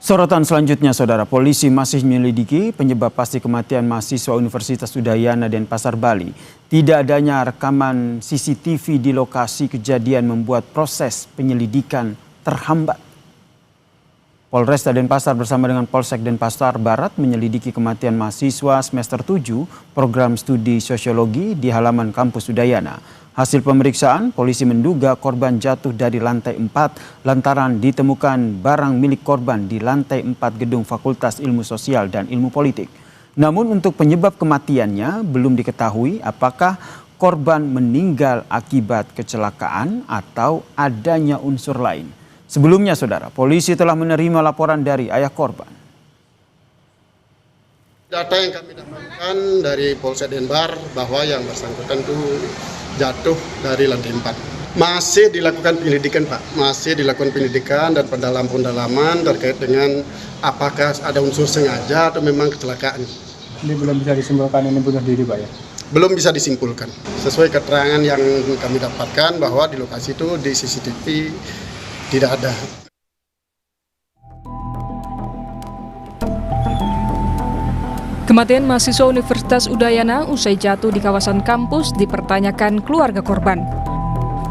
Sorotan selanjutnya, Saudara, polisi masih menyelidiki penyebab pasti kematian mahasiswa Universitas Udayana Denpasar, Bali. Tidak adanya rekaman CCTV di lokasi kejadian membuat proses penyelidikan terhambat. Polresta Denpasar bersama dengan Polsek Denpasar Barat menyelidiki kematian mahasiswa semester 7 program studi sosiologi di halaman kampus Udayana. Hasil pemeriksaan, polisi menduga korban jatuh dari lantai 4 lantaran ditemukan barang milik korban di lantai 4 gedung Fakultas Ilmu Sosial dan Ilmu Politik. Namun untuk penyebab kematiannya belum diketahui apakah korban meninggal akibat kecelakaan atau adanya unsur lain. Sebelumnya, Saudara, polisi telah menerima laporan dari ayah korban. Data yang kami dapatkan dari Polsek Denpasar bahwa yang bersangkutan itu jatuh dari lantai 4. Masih dilakukan penyelidikan, Pak. Masih dilakukan penyelidikan dan pendalaman terkait dengan apakah ada unsur sengaja atau memang kecelakaan. Ini belum bisa disimpulkan ini bunuh diri, Pak, ya? Belum bisa disimpulkan. Sesuai keterangan yang kami dapatkan bahwa di lokasi itu di CCTV tidak ada. Kematian mahasiswa Universitas Udayana usai jatuh di kawasan kampus dipertanyakan keluarga korban.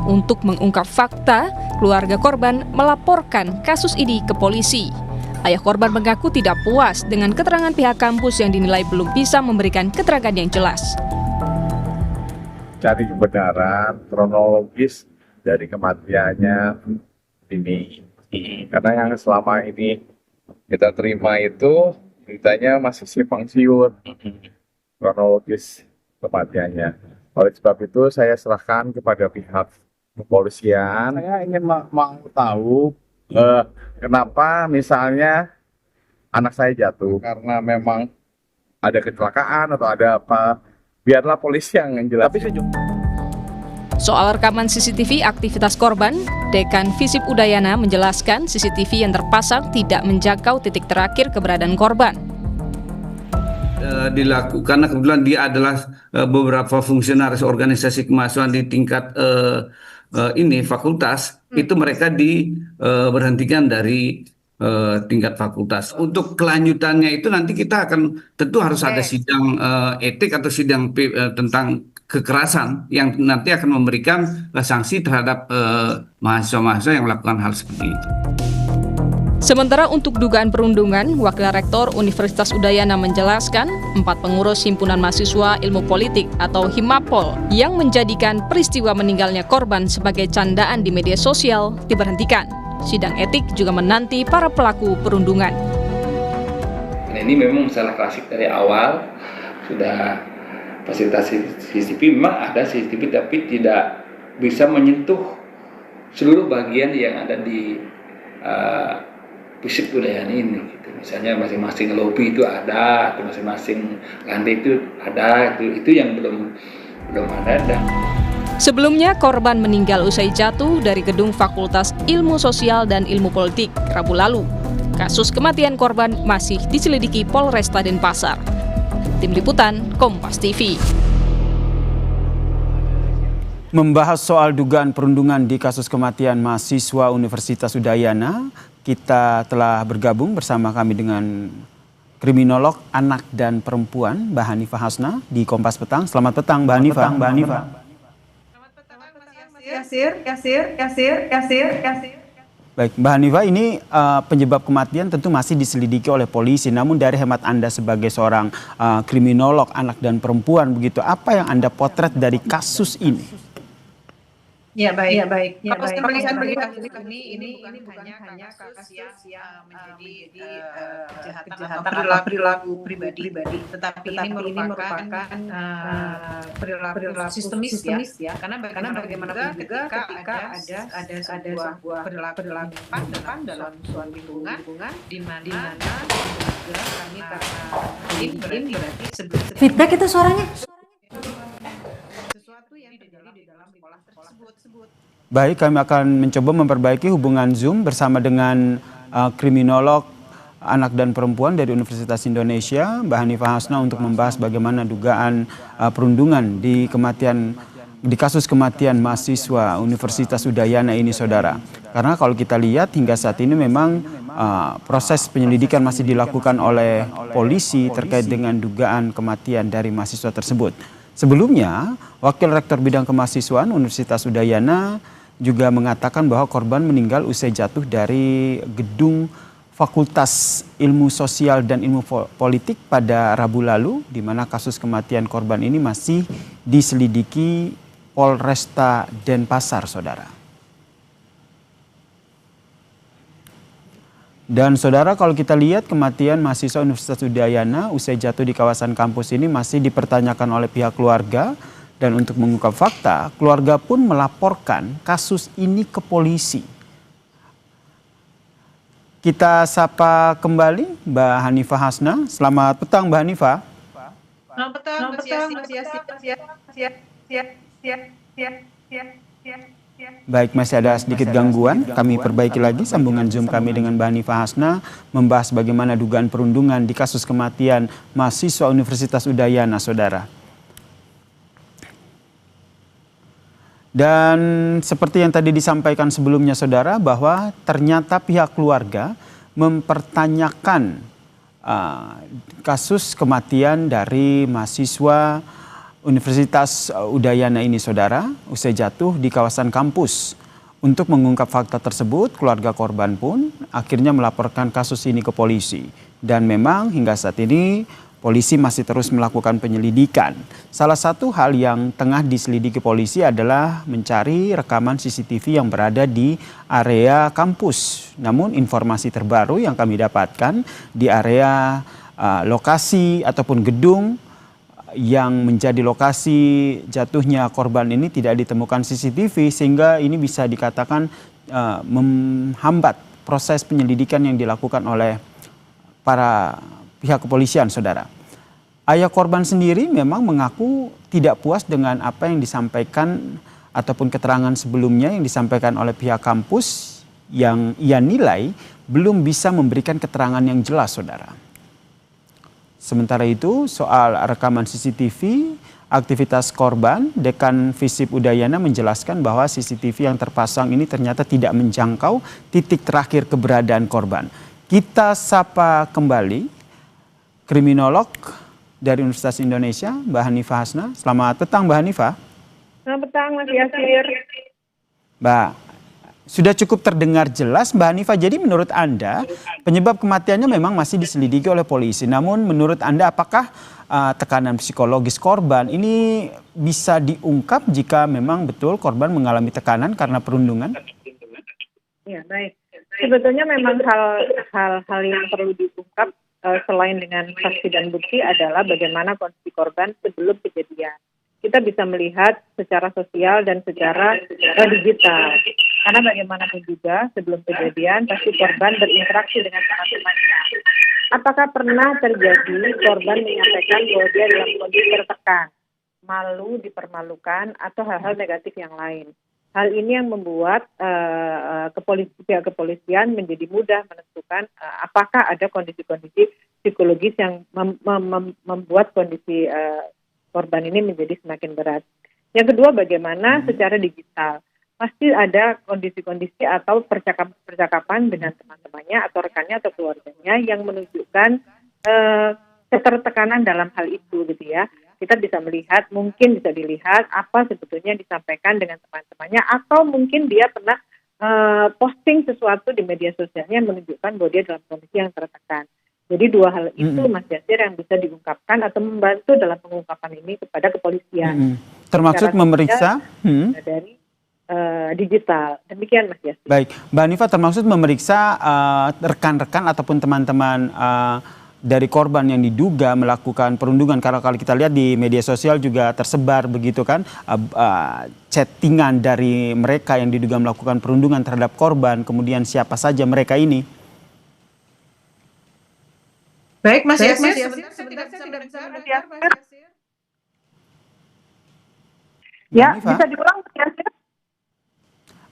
Untuk mengungkap fakta, keluarga korban melaporkan kasus ini ke polisi. Ayah korban mengaku tidak puas dengan keterangan pihak kampus yang dinilai belum bisa memberikan keterangan yang jelas. Cari kebenaran kronologis dari kematiannya ini. Karena yang selama ini kita terima itu beritanya masih simpang siur kronologis kematiannya. Oleh sebab itu saya serahkan kepada pihak kepolisian. Saya ingin mau tahu kenapa misalnya anak saya jatuh karena memang ada kecelakaan atau ada apa. Biarlah polisi yang menjelaskan. Soal rekaman CCTV aktivitas korban, Dekan Visip Udayana menjelaskan CCTV yang terpasang tidak menjangkau titik terakhir keberadaan korban. Dilakukan karena kebetulan dia adalah beberapa fungsionaris organisasi kemahasiswaan di tingkat fakultas, itu mereka diberhentikan dari tingkat fakultas. Untuk kelanjutannya itu nanti kita akan tentu harus ada sidang etik atau sidang tentang kekerasan yang nanti akan memberikan sanksi terhadap mahasiswa-mahasiswa yang melakukan hal seperti itu. Sementara untuk dugaan perundungan, Wakil Rektor Universitas Udayana menjelaskan 4 pengurus Himpunan Mahasiswa Ilmu Politik atau Himapol yang menjadikan peristiwa meninggalnya korban sebagai candaan di media sosial diberhentikan. Sidang etik juga menanti para pelaku perundungan. Nah, ini memang masalah klasik dari awal, sudah fasilitas CCTV, memang ada CCTV tapi tidak bisa menyentuh seluruh bagian yang ada di Visip Udayana ini. Gitu. Misalnya masing-masing lobi itu ada, atau masing-masing lantai itu ada, itu yang belum ada. Sebelumnya, korban meninggal usai jatuh dari gedung Fakultas Ilmu Sosial dan Ilmu Politik Rabu lalu. Kasus kematian korban masih diselidiki Polresta Denpasar. Tim Liputan, Kompas TV. Membahas soal dugaan perundungan di kasus kematian mahasiswa Universitas Udayana, kita telah bergabung bersama kami dengan kriminolog anak dan perempuan Mbak Hanifah Hasna di Kompas Petang. Selamat petang, Mbak Hanifah. Selamat petang, Mas Yasir. Baik, Mbak Hanifah, ini penyebab kematian tentu masih diselidiki oleh polisi. Namun dari hemat Anda sebagai seorang kriminolog anak dan perempuan, begitu, apa yang Anda potret dari kasus ini? Ya baik. Kalau melihat ini hanya kasus yang menjadi kejahatan perilaku pribadi, tetapi ini merupakan perilaku sistemis ya. Karena bagaimanapun juga ketika ada sebuah perilaku depan dalam suatu lingkungan di mana kami karena berarti feedback itu suaranya. Baik, kami akan mencoba memperbaiki hubungan Zoom bersama dengan kriminolog anak dan perempuan dari Universitas Indonesia, Mbak Hanifah Hasna, untuk membahas bagaimana dugaan perundungan di kasus kematian mahasiswa Universitas Udayana ini, Saudara. Karena kalau kita lihat hingga saat ini memang proses penyelidikan masih dilakukan oleh polisi terkait dengan dugaan kematian dari mahasiswa tersebut. Sebelumnya, Wakil Rektor Bidang Kemahasiswaan Universitas Udayana juga mengatakan bahwa korban meninggal usai jatuh dari gedung Fakultas Ilmu Sosial dan Ilmu Politik pada Rabu lalu, di mana kasus kematian korban ini masih diselidiki Polresta Denpasar, saudara. Dan saudara, kalau kita lihat kematian mahasiswa Universitas Udayana usai jatuh di kawasan kampus ini masih dipertanyakan oleh pihak keluarga. Dan untuk mengungkap fakta, keluarga pun melaporkan kasus ini ke polisi. Kita sapa kembali Mbak Hanifah Hasna. Selamat petang Mbak Hanifah. Selamat petang, Mas Baik, masih ada sedikit gangguan. Kami perbaiki lagi sambungan Zoom kami dengan Mbak Hanifah Hasna membahas bagaimana dugaan perundungan di kasus kematian mahasiswa Universitas Udayana, saudara. Dan seperti yang tadi disampaikan sebelumnya, saudara, bahwa ternyata pihak keluarga mempertanyakan kasus kematian dari mahasiswa Universitas Udayana ini, saudara, usai jatuh di kawasan kampus. Untuk mengungkap fakta tersebut, keluarga korban pun akhirnya melaporkan kasus ini ke polisi. Dan memang hingga saat ini polisi masih terus melakukan penyelidikan. Salah satu hal yang tengah diselidiki polisi adalah mencari rekaman CCTV yang berada di area kampus. Namun informasi terbaru yang kami dapatkan di area lokasi ataupun gedung yang menjadi lokasi jatuhnya korban ini tidak ditemukan CCTV, sehingga ini bisa dikatakan menghambat proses penyelidikan yang dilakukan oleh para pihak kepolisian, saudara. Ayah korban sendiri memang mengaku tidak puas dengan apa yang disampaikan ataupun keterangan sebelumnya yang disampaikan oleh pihak kampus yang ia nilai belum bisa memberikan keterangan yang jelas, saudara. Sementara itu, soal rekaman CCTV aktivitas korban, Dekan Visip Udayana menjelaskan bahwa CCTV yang terpasang ini ternyata tidak menjangkau titik terakhir keberadaan korban. Kita sapa kembali kriminolog dari Universitas Indonesia, Mbak Hanifah Hasna. Selamat petang, Mbak Hanifah. Selamat petang, Mas Yasir. Mbak, sudah cukup terdengar jelas, Mbak Hanifah. Jadi menurut Anda, penyebab kematiannya memang masih diselidiki oleh polisi. Namun menurut Anda, apakah tekanan psikologis korban ini bisa diungkap jika memang betul korban mengalami tekanan karena perundungan? Ya, baik. Sebetulnya memang hal-hal yang perlu diungkap selain dengan saksi dan bukti adalah bagaimana kondisi korban sebelum kejadian. Kita bisa melihat secara sosial dan secara digital. Karena bagaimanapun juga sebelum kejadian pasti korban berinteraksi dengan teman-temannya. Apakah pernah terjadi korban menyampaikan bahwa dia dalam kondisi tertekan, malu, dipermalukan, atau hal-hal negatif yang lain? Hal ini yang membuat pihak kepolisian menjadi mudah menentukan apakah ada kondisi-kondisi psikologis yang membuat kondisi korban ini menjadi semakin berat. Yang kedua, bagaimana secara digital. Pasti ada kondisi-kondisi atau percakapan dengan teman-temannya atau rekannya atau keluarganya yang menunjukkan ketertekanan dalam hal itu, gitu ya. Kita bisa melihat, mungkin bisa dilihat apa sebetulnya disampaikan dengan teman-temannya, atau mungkin dia pernah posting sesuatu di media sosialnya yang menunjukkan bahwa dia dalam kondisi yang tertekan. Jadi dua hal itu, Mas Yasir, yang bisa diungkapkan atau membantu dalam pengungkapan ini kepada kepolisian. Termasuk memeriksa dari digital. Demikian, Mas Yasir. Baik, Mbak Hanifah, termasuk memeriksa rekan-rekan ataupun teman-teman dari korban yang diduga melakukan perundungan. Karena kalau kita lihat di media sosial juga tersebar begitu kan, chattingan dari mereka yang diduga melakukan perundungan terhadap korban, kemudian siapa saja mereka ini. Baik, Mas Yasir. Ya, bisa diulang, Mas Yasir.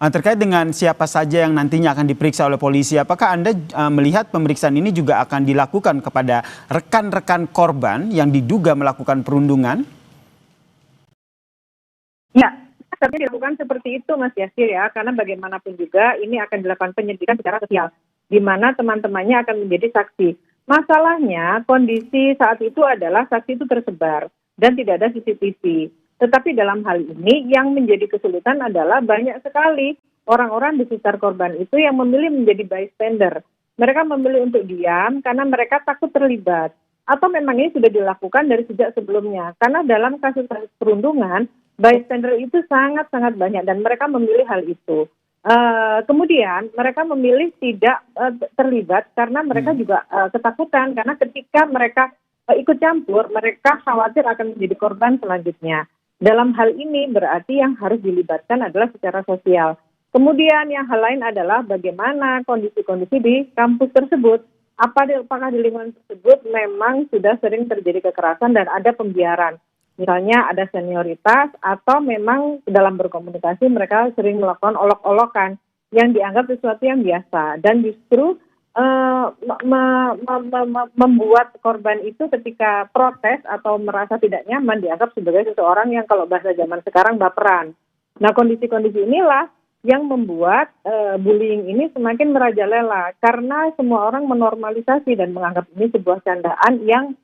Terkait dengan siapa saja yang nantinya akan diperiksa oleh polisi, apakah Anda melihat pemeriksaan ini juga akan dilakukan kepada rekan-rekan korban yang diduga melakukan perundungan? Ya, tapi dilakukan seperti itu, Mas Yasir, ya, karena bagaimanapun juga ini akan dilakukan penyelidikan secara sosial. di mana teman-temannya akan menjadi saksi. Masalahnya kondisi saat itu adalah saksi itu tersebar dan tidak ada CCTV. Tetapi dalam hal ini yang menjadi kesulitan adalah banyak sekali orang-orang di sekitar korban itu yang memilih menjadi bystander. Mereka memilih untuk diam karena mereka takut terlibat. Atau memang ini sudah dilakukan dari sejak sebelumnya. Karena dalam kasus-kasus perundungan, bystander itu sangat-sangat banyak dan mereka memilih hal itu. Kemudian mereka memilih tidak terlibat karena mereka juga ketakutan karena ketika mereka ikut campur, mereka khawatir akan menjadi korban selanjutnya. Dalam hal ini berarti yang harus dilibatkan adalah secara sosial. Kemudian yang hal lain adalah bagaimana kondisi-kondisi di kampus tersebut. Apakah di lingkungan tersebut memang sudah sering terjadi kekerasan dan ada pembiaran. Misalnya ada senioritas atau memang dalam berkomunikasi mereka sering melakukan olok-olokan yang dianggap sesuatu yang biasa. Dan justru membuat korban itu ketika protes atau merasa tidak nyaman dianggap sebagai seseorang yang kalau bahasa zaman sekarang baperan. Nah kondisi-kondisi inilah yang membuat bullying ini semakin merajalela karena semua orang menormalisasi dan menganggap ini sebuah candaan yang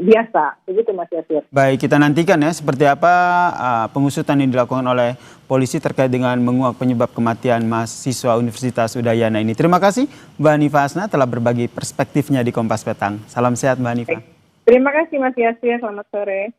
biasa. Begitu Mas Yasir. Baik, kita nantikan ya seperti apa pengusutan yang dilakukan oleh polisi terkait dengan menguak penyebab kematian mahasiswa Universitas Udayana ini. Terima kasih Mbak Hanifa Hasna telah berbagi perspektifnya di Kompas Petang. Salam sehat Mbak Hanifa. Terima kasih Mas Yasir, selamat sore.